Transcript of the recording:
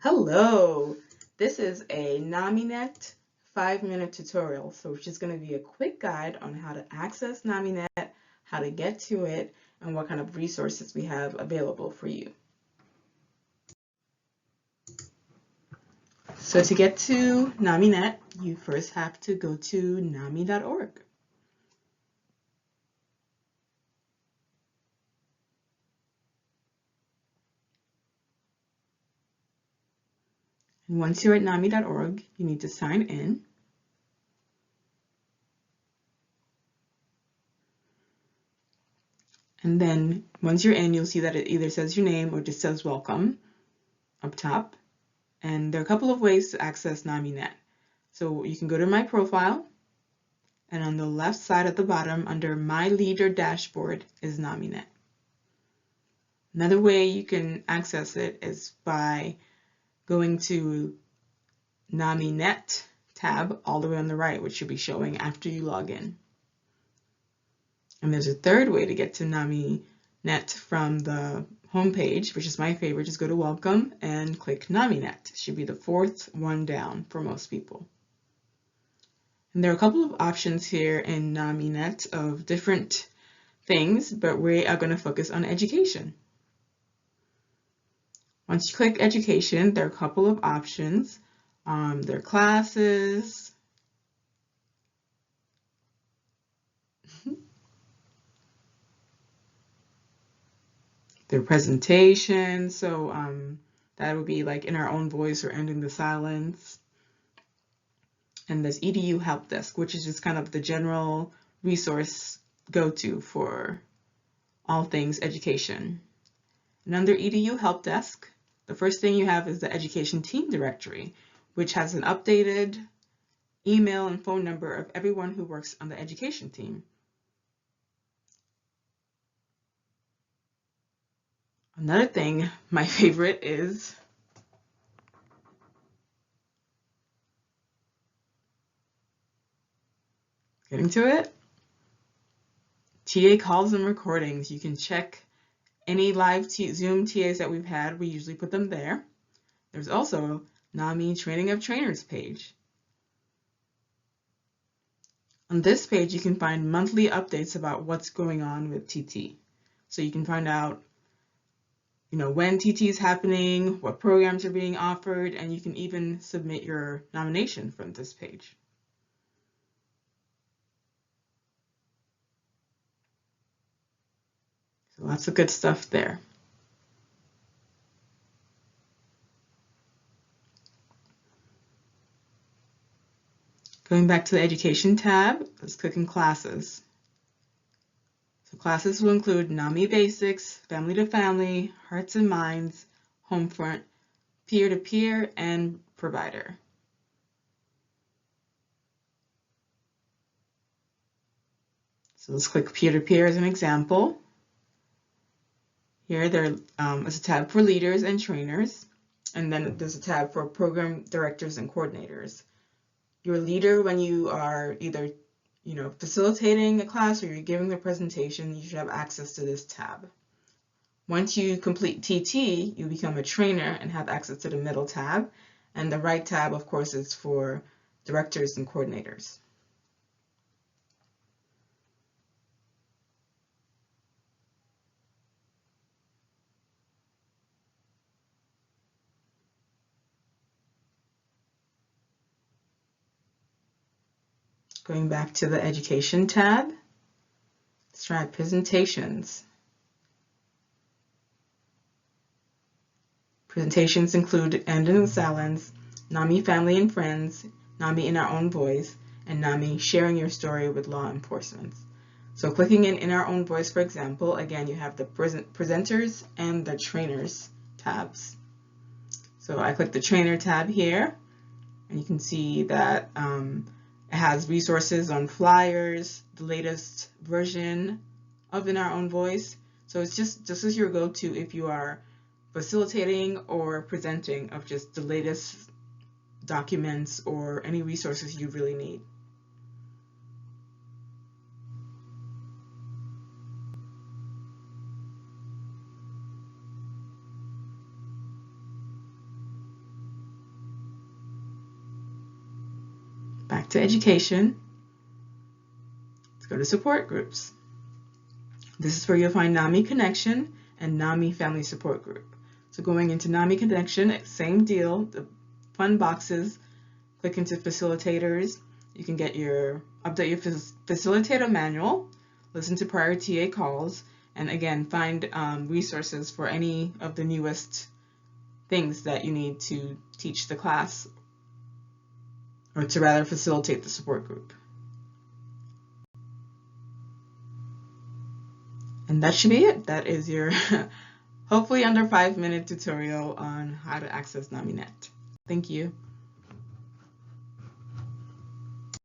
Hello, this is a NAMINET 5-minute tutorial. So it's just going to be a quick guide on how to access NAMINET, how to get to it, and what kind of resources we have available for you. So to get to NAMINET, you first have to go to NAMI.org. And once you're at NAMI.org, you need to sign in. And then once you're in, you'll see that it either says your name or just says welcome up top. And there are a couple of ways to access NAMINET. So you can go to my profile, and on the left side at the bottom under My Leader Dashboard is NAMINET. Another way you can access it is by going to NAMINET tab all the way on the right, which should be showing after you log in. And there's a third way to get to NAMINET from the home page, which is my favorite. Just go to Welcome and click NAMINET. It should be the fourth one down for most people. And there are a couple of options here in NAMINET of different things, but we are going to focus on education. Once you click education, there are a couple of options. There are classes, there are presentations, so that would be like in our own voice or ending the silence. And there's EDU Help Desk, which is just kind of the general resource go-to for all things education. And under EDU Help Desk, the first thing you have is the Education Team Directory, which has an updated email and phone number of everyone who works on the education team. Another thing, my favorite, is getting to it. TA calls and recordings. You can check any live Zoom TAs that we've had. We usually put them there. There's also NAMI Training of Trainers page. On this page, you can find monthly updates about what's going on with TT. So you can find out, when TT is happening, what programs are being offered, and you can even submit your nomination from this page. So lots of good stuff there. Going back to the Education tab, let's click on Classes. So classes will include NAMI Basics, Family to Family, Hearts and Minds, Homefront, Peer-to-Peer, and Provider. So let's click Peer-to-Peer as an example. Here there is a tab for leaders and trainers, and then there's a tab for program directors and coordinators. Your leader, when you are either facilitating a class or you're giving the presentation, you should have access to this tab. Once you complete TT, you become a trainer and have access to the middle tab, and the right tab, of course, is for directors and coordinators. Going back to the Education tab, let's try presentations. Presentations include Ending the Silence, NAMI Family and Friends, NAMI in Our Own Voice, and NAMI Sharing Your Story with Law Enforcement. So clicking in Our Own Voice, for example, again, you have the presenters and the trainers tabs. So I click the trainer tab here, and you can see that it has resources on flyers, the latest version of In Our Own Voice. So it's just this is your go-to if you are facilitating or presenting of just the latest documents or any resources you really need. Back to education. Let's go to support groups. This is where you'll find NAMI Connection and NAMI Family Support Group. So going into NAMI Connection, same deal, the fun boxes, click into facilitators. You can update your facilitator manual, listen to prior TA calls, and again, find resources for any of the newest things that you need to teach the class, or to rather facilitate the support group. And that should be it. That is your hopefully under 5-minute tutorial on how to access NAMINET. Thank you.